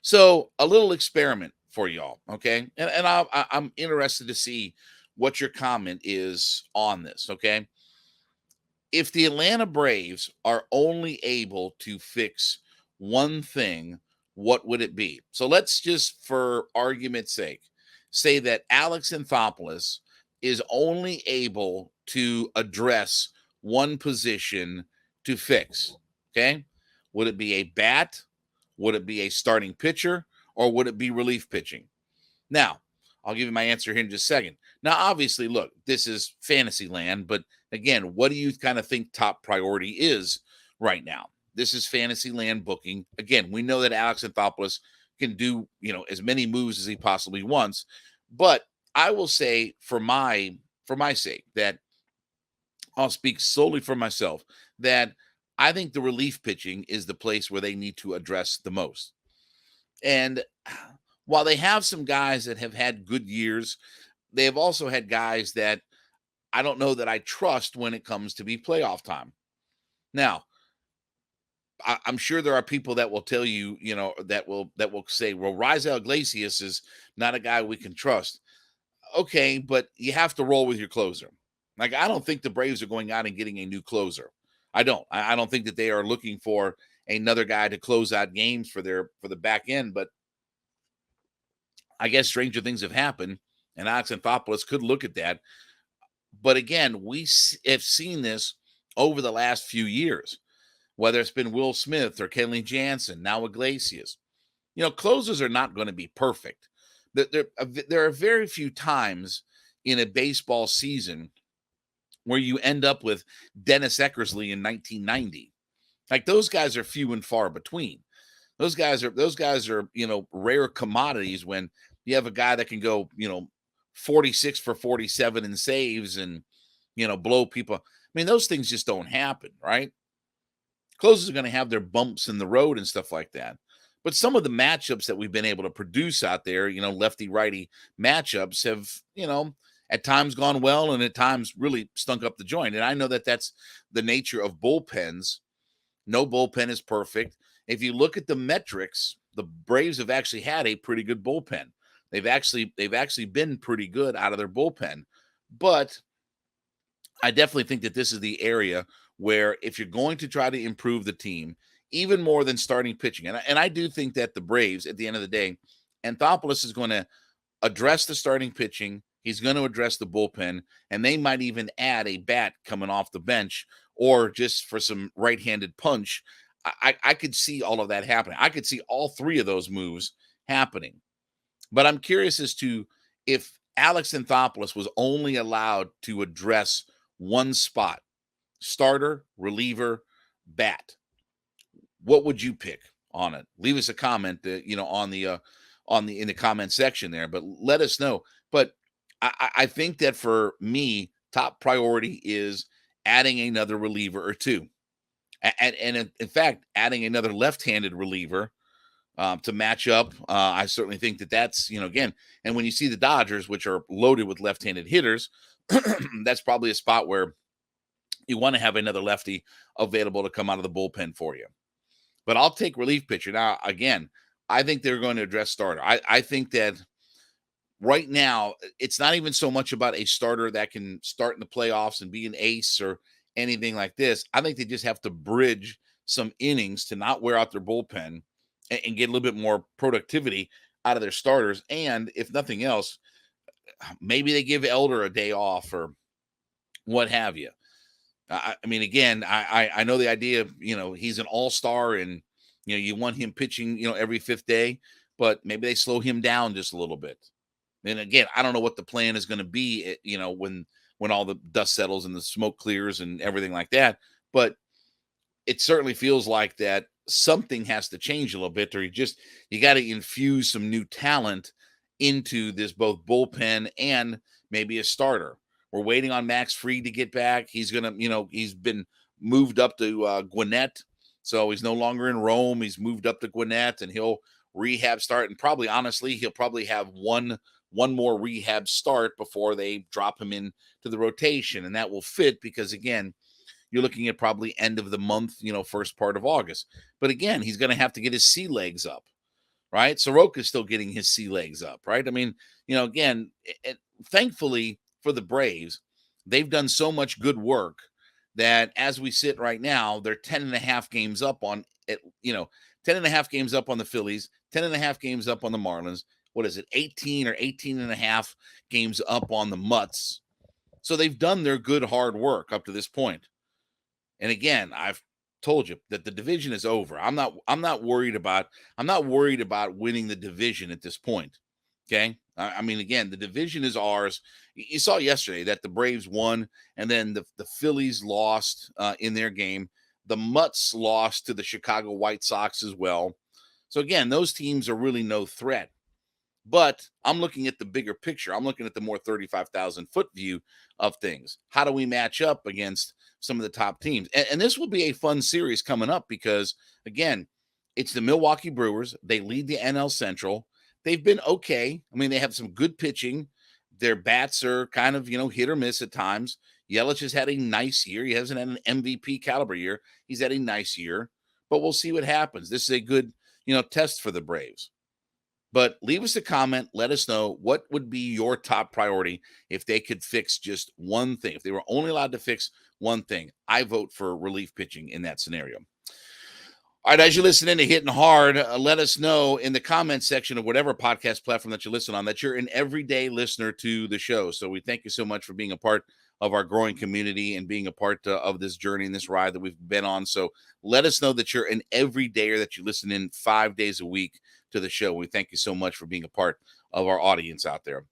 So a little experiment for y'all, okay? And I'm interested to see what your comment is on this, okay? If the Atlanta Braves are only able to fix one thing, what would it be? So let's just, for argument's sake, say that Alex Anthopoulos is only able to address one position to fix. Okay. Would it be a bat? Would it be a starting pitcher? Or would it be relief pitching? Now, I'll give you my answer here in just a second. Now, obviously, look, this is fantasy land, but again, what do you kind of think top priority is right now? This is fantasy land booking. Again, we know that Alex Anthopoulos can do, as many moves as he possibly wants, but I will say for my sake that I'll speak solely for myself that I think the relief pitching is the place where they need to address the most. And while they have some guys that have had good years, they have also had guys that I don't know that I trust when it comes to be playoff time. Now, I'm sure there are people that will tell you, that will say, well, Raisel Iglesias is not a guy we can trust. Okay, but you have to roll with your closer. Like, I don't think the Braves are going out and getting a new closer. I don't. I don't think that they are looking for another guy to close out games for the back end, but I guess stranger things have happened, and Alex Anthopoulos could look at that. But again, have seen this over the last few years, whether it's been Will Smith or Kenley Jansen, now Iglesias. Closers are not going to be perfect. There are very few times in a baseball season where you end up with Dennis Eckersley in 1990. Like, those guys are few and far between. Those guys are rare commodities when you have a guy that can go 46 for 47 in saves and blow people. I mean, those things just don't happen, right? Closers are going to have their bumps in the road and stuff like that. But some of the matchups that we've been able to produce out there, lefty righty matchups have, at times gone well and at times really stunk up the joint. And I know that that's the nature of bullpens. No bullpen is perfect. If you look at the metrics, the Braves have actually had a pretty good bullpen. They've actually been pretty good out of their bullpen. But I definitely think that this is the area where, if you're going to try to improve the team, even more than starting pitching, and I do think that the Braves, at the end of the day, Anthopoulos is going to address the starting pitching. He's going to address the bullpen, and they might even add a bat coming off the bench or just for some right-handed punch. I could see all of that happening. I could see all three of those moves happening. But I'm curious as to, if Alex Anthopoulos was only allowed to address one spot, starter, reliever, bat, what would you pick on it? Leave us a comment, on the in the comment section there, but let us know. But I think that for me, top priority is adding another reliever or two, and in fact, adding another left-handed reliever to match up. I certainly think that that's, again, and when you see the Dodgers, which are loaded with left-handed hitters, that's probably a spot where you want to have another lefty available to come out of the bullpen for you. But I'll take relief pitcher. Now, again, I think they're going to address starter. I think that right now, it's not even so much about a starter that can start in the playoffs and be an ace or anything like this. I think they just have to bridge some innings to not wear out their bullpen and get a little bit more productivity out of their starters. And if nothing else, maybe they give Elder a day off or what have you. I mean, again, I know the idea of, he's an all-star and, you want him pitching, every fifth day, but maybe they slow him down just a little bit. And again, I don't know what the plan is going to be, when all the dust settles and the smoke clears and everything like that. But it certainly feels like that something has to change a little bit, or you got to infuse some new talent into this, both bullpen and maybe a starter. We're waiting on Max Fried to get back. He's gonna, he's been moved up to Gwinnett, so he's no longer in Rome. He's moved up to Gwinnett, and he'll rehab start. And probably, honestly, he'll probably have one more rehab start before they drop him into the rotation, and that will fit because, again, you're looking at probably end of the month, first part of August. But again, he's going to have to get his sea legs up, right? Soroka's still getting his sea legs up, right? I mean, again, thankfully for the Braves, they've done so much good work that as we sit right now, they're 10 and a half games up on it, 10 and a half games up on the Phillies, 10 and a half games up on the Marlins. What is it? 18 or 18 and a half games up on the Mutts. So they've done their good hard work up to this point. And again, I've told you that the division is over. I'm not worried about winning the division at this point. Okay. I mean, again, the division is ours. You saw yesterday that the Braves won, and then the Phillies lost in their game. The Mutts lost to the Chicago White Sox as well. So again, those teams are really no threat. But I'm looking at the bigger picture. I'm looking at the more 35,000 foot view of things. How do we match up against some of the top teams? And this will be a fun series coming up because, again, it's the Milwaukee Brewers. They lead the NL Central. They've been okay. I mean, they have some good pitching. Their bats are kind of, hit or miss at times. Yelich has had a nice year. He hasn't had an MVP caliber year. He's had a nice year. But we'll see what happens. This is a good, test for the Braves. But leave us a comment. Let us know what would be your top priority if they could fix just one thing. If they were only allowed to fix one thing, I vote for relief pitching in that scenario. All right, as you listen in to Hittin' Hard, let us know in the comments section of whatever podcast platform that you listen on that you're an everyday listener to the show. So we thank you so much for being a part of our growing community and being a part of this journey and this ride that we've been on. So let us know that you're an everydayer, that you listen in 5 days a week to the show. We thank you so much for being a part of our audience out there.